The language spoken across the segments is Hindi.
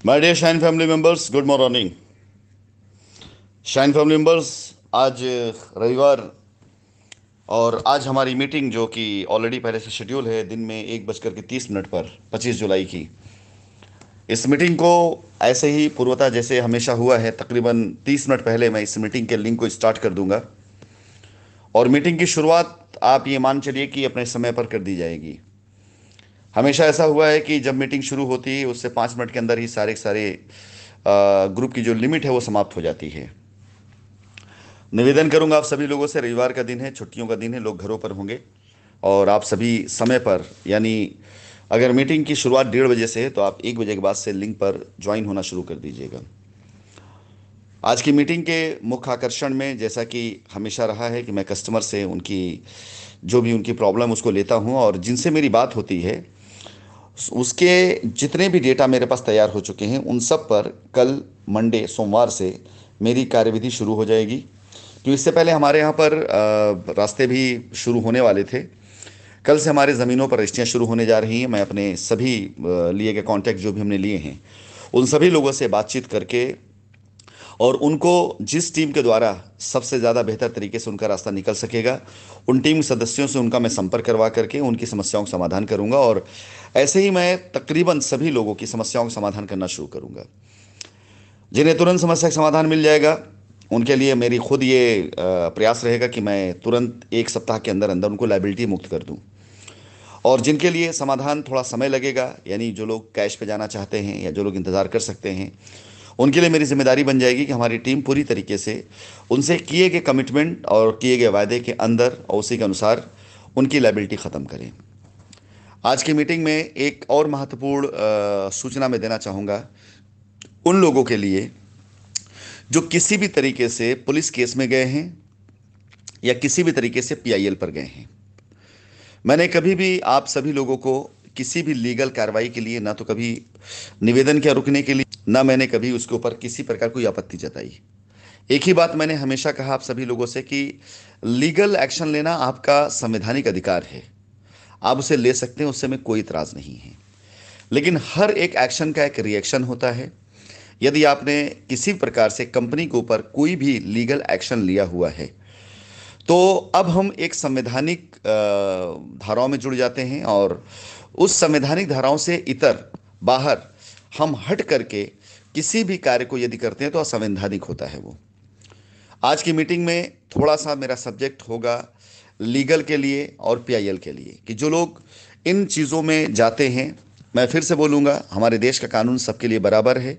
My dear shine family members, good morning. Shine family members, आज रविवार और आज हमारी मीटिंग जो कि ऑलरेडी पहले से शेड्यूल है दिन में 1:30 पर 25 जुलाई की। इस मीटिंग को ऐसे ही पूर्वतः जैसे हमेशा हुआ है, तकरीबन 30 मिनट पहले मैं इस मीटिंग के लिंक को स्टार्ट कर दूंगा और मीटिंग की शुरुआत आप ये मान चलिए कि अपने समय पर कर दी जाएगी। हमेशा ऐसा हुआ है कि जब मीटिंग शुरू होती है उससे 5 मिनट के अंदर ही सारे के सारे ग्रुप की जो लिमिट है वो समाप्त हो जाती है। निवेदन करूंगा आप सभी लोगों से, रविवार का दिन है, छुट्टियों का दिन है, लोग घरों पर होंगे और आप सभी समय पर, यानी अगर मीटिंग की शुरुआत 1:30 बजे से है तो आप 1 बजे के बाद से लिंक पर ज्वाइन होना शुरू कर दीजिएगा। आज की मीटिंग के मुख्य आकर्षण में, जैसा कि हमेशा रहा है कि मैं कस्टमर से उनकी जो भी उनकी प्रॉब्लम उसको लेता हूं और जिनसे मेरी बात होती है उसके जितने भी डेटा मेरे पास तैयार हो चुके हैं उन सब पर कल मंडे सोमवार से मेरी कार्यविधि शुरू हो जाएगी। तो इससे पहले हमारे यहाँ पर रास्ते भी शुरू होने वाले थे। कल से हमारे ज़मीनों पर रजिस्ट्रियाँ शुरू होने जा रही हैं। मैं अपने सभी लिए गए कॉन्टैक्ट जो भी हमने लिए हैं उन सभी लोगों से बातचीत करके और उनको जिस टीम के द्वारा सबसे ज़्यादा बेहतर तरीके से उनका रास्ता निकल सकेगा उन टीम सदस्यों से उनका मैं संपर्क करवा करके उनकी समस्याओं का समाधान करूंगा और ऐसे ही मैं तकरीबन सभी लोगों की समस्याओं का समाधान करना शुरू करूंगा। जिन्हें तुरंत समस्या का समाधान मिल जाएगा उनके लिए मेरी खुद ये प्रयास रहेगा कि मैं तुरंत 1 सप्ताह के अंदर अंदर उनको लाइबिलिटी मुक्त कर दूं। और जिनके लिए समाधान थोड़ा समय लगेगा, यानी जो लोग कैश पे जाना चाहते हैं या जो लोग इंतज़ार कर सकते हैं, उनके लिए मेरी जिम्मेदारी बन जाएगी कि हमारी टीम पूरी तरीके से उनसे किए गए कमिटमेंट और किए गए वायदे के अंदर और उसी के अनुसार उनकी लाइबिलिटी ख़त्म करें। आज की मीटिंग में एक और महत्वपूर्ण सूचना मैं देना चाहूँगा उन लोगों के लिए जो किसी भी तरीके से पुलिस केस में गए हैं या किसी भी तरीके से पीआईएल पर गए हैं। मैंने कभी भी आप सभी लोगों को किसी भी लीगल कार्रवाई के लिए ना तो कभी निवेदन किया रुकने के लिए, ना मैंने कभी उसके ऊपर किसी प्रकार कोई आपत्ति जताई। एक ही बात मैंने हमेशा कहा आप सभी लोगों से कि लीगल एक्शन लेना आपका संवैधानिक अधिकार है, आप उसे ले सकते हैं, उससे में कोई इतराज नहीं है। लेकिन हर एक एक्शन का एक रिएक्शन होता है। यदि आपने किसी प्रकार से कंपनी के ऊपर कोई भी लीगल एक्शन लिया हुआ है तो अब हम एक संवैधानिक धाराओं में जुड़ जाते हैं और उस संवैधानिक धाराओं से इतर बाहर हम हट करके किसी भी कार्य को यदि करते हैं तो असंवैधानिक होता है वो। आज की मीटिंग में थोड़ा सा मेरा सब्जेक्ट होगा लीगल के लिए और पीआईएल के लिए कि जो लोग इन चीज़ों में जाते हैं, मैं फिर से बोलूँगा हमारे देश का कानून सबके लिए बराबर है।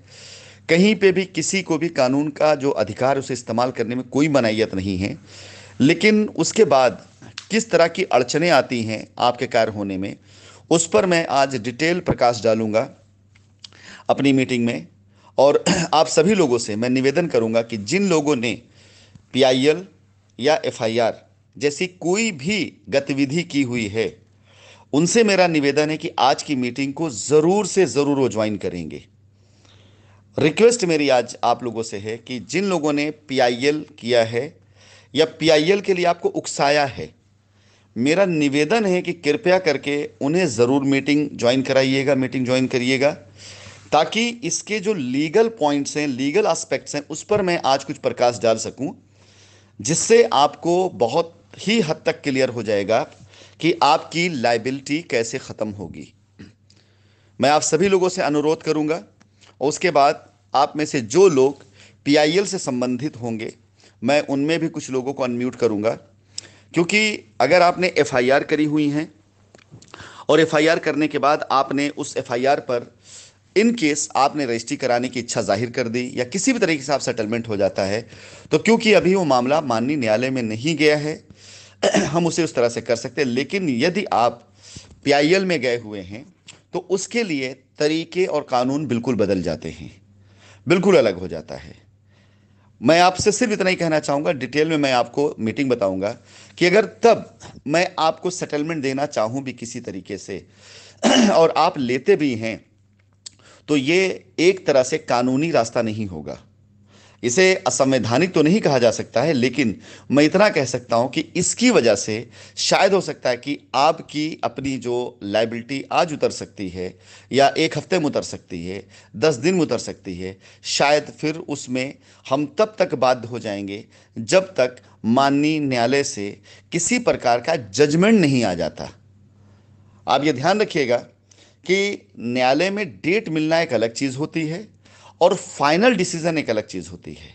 कहीं पे भी किसी को भी कानून का जो अधिकार उसे इस्तेमाल करने में कोई मनाहियत नहीं है। लेकिन उसके बाद किस तरह की अड़चनें आती हैं आपके कार्य होने में, उस पर मैं आज डिटेल प्रकाश डालूंगा अपनी मीटिंग में। और आप सभी लोगों से मैं निवेदन करूंगा कि जिन लोगों ने पीआईएल या एफआईआर जैसी कोई भी गतिविधि की हुई है उनसे मेरा निवेदन है कि आज की मीटिंग को ज़रूर से ज़रूर वो ज्वाइन करेंगे। रिक्वेस्ट मेरी आज आप लोगों से है कि जिन लोगों ने पीआईएल किया है या पीआईएल के लिए आपको उकसाया है, मेरा निवेदन है कि कृपया करके उन्हें ज़रूर मीटिंग ज्वाइन कराइएगा, मीटिंग ज्वाइन करिएगा, ताकि इसके जो लीगल पॉइंट्स हैं, लीगल एस्पेक्ट्स हैं, उस पर मैं आज कुछ प्रकाश डाल सकूं, जिससे आपको बहुत ही हद तक क्लियर हो जाएगा कि आपकी लाइबिलिटी कैसे ख़त्म होगी। मैं आप सभी लोगों से अनुरोध करूंगा और उसके बाद आप में से जो लोग पीआईएल से संबंधित होंगे मैं उनमें भी कुछ लोगों को अनम्यूट करूंगा, क्योंकि अगर आपने एफआईआर करी हुई हैं और एफआईआर करने के बाद आपने उस एफआईआर पर इन केस आपने रजिस्ट्री कराने की इच्छा जाहिर कर दी या किसी भी तरीके से आप सेटलमेंट हो जाता है, तो क्योंकि अभी वो मामला माननीय न्यायालय में नहीं गया है हम उसे उस तरह से कर सकते हैं। लेकिन यदि आप पीआईएल में गए हुए हैं तो उसके लिए तरीके और कानून बिल्कुल बदल जाते हैं, बिल्कुल अलग हो जाता है। मैं आपसे सिर्फ इतना ही कहना चाहूँगा, डिटेल में मैं आपको मीटिंग बताऊंगा कि अगर तब मैं आपको सेटलमेंट देना चाहूँ भी किसी तरीके से और आप लेते भी हैं तो ये एक तरह से कानूनी रास्ता नहीं होगा। इसे असंवैधानिक तो नहीं कहा जा सकता है, लेकिन मैं इतना कह सकता हूं कि इसकी वजह से शायद हो सकता है कि आपकी अपनी जो लाइबिलिटी आज उतर सकती है, या 1 हफ्ते में उतर सकती है, 10 दिन में उतर सकती है। शायद फिर उसमें हम तब तक बाध्य हो जाएंगे जब तक माननीय न्यायालय से किसी प्रकार का जजमेंट नहीं आ जाता। आप ये ध्यान रखिएगा कि न्यायालय में डेट मिलना एक अलग चीज होती है और फाइनल डिसीजन एक अलग चीज होती है।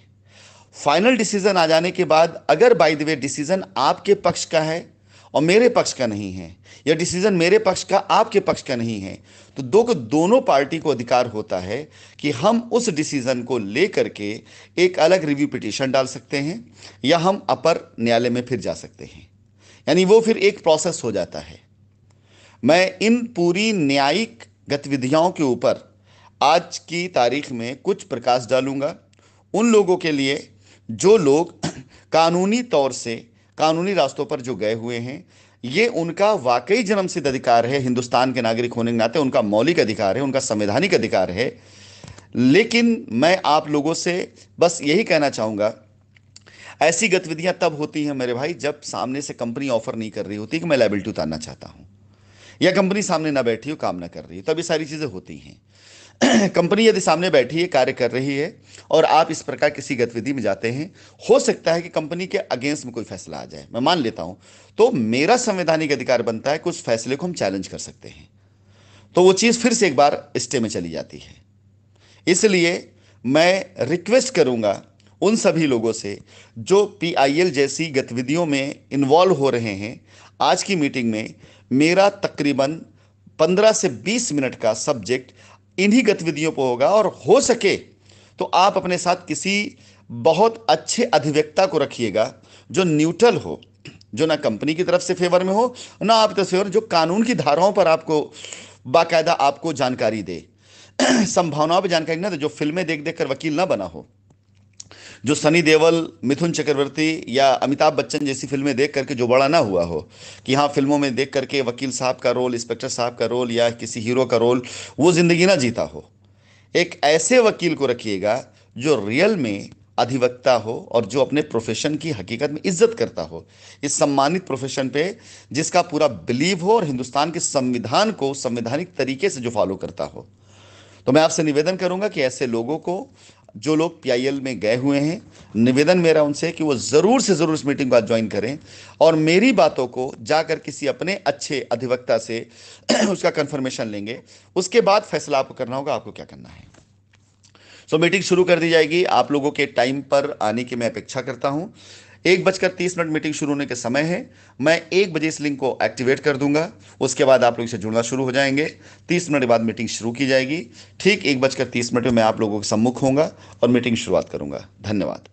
फाइनल डिसीजन आ जाने के बाद अगर बाय द वे डिसीजन आपके पक्ष का है और मेरे पक्ष का नहीं है, या डिसीजन मेरे पक्ष का आपके पक्ष का नहीं है, तो दोनों पार्टी को अधिकार होता है कि हम उस डिसीजन को लेकर के एक अलग रिव्यू पिटीशन डाल सकते हैं, या हम अपर न्यायालय में फिर जा सकते हैं। यानी वो फिर एक प्रोसेस हो जाता है। मैं इन पूरी न्यायिक गतिविधियों के ऊपर आज की तारीख में कुछ प्रकाश डालूंगा उन लोगों के लिए जो लोग कानूनी तौर से कानूनी रास्तों पर जो गए हुए हैं। ये उनका वाकई जन्मसिद्ध अधिकार है, हिंदुस्तान के नागरिक होने के नाते उनका मौलिक अधिकार है, उनका संवैधानिक अधिकार है। लेकिन मैं आप लोगों से बस यही कहना चाहूंगा, ऐसी गतिविधियां तब होती हैं मेरे भाई जब सामने से कंपनी ऑफर नहीं कर रही होती कि मैं लायबिलिटी उतारना चाहता हूं, या कंपनी सामने ना बैठी हो, काम ना कर रही हो, तब ये सारी चीजें होती हैं। कंपनी यदि सामने बैठी है, कार्य कर रही है, और आप इस प्रकार किसी गतिविधि में जाते हैं, हो सकता है कि कंपनी के अगेंस्ट में कोई फैसला आ जाए, मैं मान लेता हूं, तो मेरा संवैधानिक अधिकार बनता है कि उस फैसले को हम चैलेंज कर सकते हैं। तो वो चीज फिर से एक बार स्टे में चली जाती है। इसलिए मैं रिक्वेस्ट करूंगा उन सभी लोगों से जो पीआईएल जैसी गतिविधियों में इन्वॉल्व हो रहे हैं। आज की मीटिंग में मेरा तकरीबन 15 से 20 मिनट का सब्जेक्ट इन्हीं गतिविधियों पर होगा, और हो सके तो आप अपने साथ किसी बहुत अच्छे अधिवक्ता को रखिएगा जो न्यूट्रल हो, जो ना कंपनी की तरफ से फेवर में हो, ना आप तरफ से फेवर, जो कानून की धाराओं पर आपको बाकायदा आपको जानकारी दे, संभावनाओं पर जानकारी ना दे, जो फिल्में देख देख कर वकील ना बना हो, जो सनी देओल, मिथुन चक्रवर्ती या अमिताभ बच्चन जैसी फिल्में देख करके जो बड़ा ना हुआ हो कि हाँ फिल्मों में देख करके वकील साहब का रोल, इंस्पेक्टर साहब का रोल या किसी हीरो का रोल वो जिंदगी ना जीता हो। एक ऐसे वकील को रखिएगा जो रियल में अधिवक्ता हो और जो अपने प्रोफेशन की हकीकत में इज्जत करता हो, इस सम्मानित प्रोफेशन पे जिसका पूरा बिलीव हो और हिंदुस्तान के संविधान को संवैधानिक तरीके से जो फॉलो करता हो। तो मैं आपसे निवेदन करूंगा कि ऐसे लोगों को, जो लोग पीआईएल में गए हुए हैं, निवेदन मेरा उनसे कि वो जरूर से जरूर इस मीटिंग को आज ज्वाइन करें और मेरी बातों को जाकर किसी अपने अच्छे अधिवक्ता से उसका कंफर्मेशन लेंगे। उसके बाद फैसला आपको करना होगा, आपको क्या करना है। सो मीटिंग शुरू कर दी जाएगी। आप लोगों के टाइम पर आने की मैं अपेक्षा करता हूं। 1:30 मीटिंग शुरू होने के समय है। मैं 1 बजे इस लिंक को एक्टिवेट कर दूंगा। उसके बाद आप लोग से जुड़ना शुरू हो जाएंगे। 30 मिनट बाद मीटिंग शुरू की जाएगी। ठीक 1:30 में मैं आप लोगों के सम्मुख होऊंगा और मीटिंग शुरुआत करूंगा। धन्यवाद।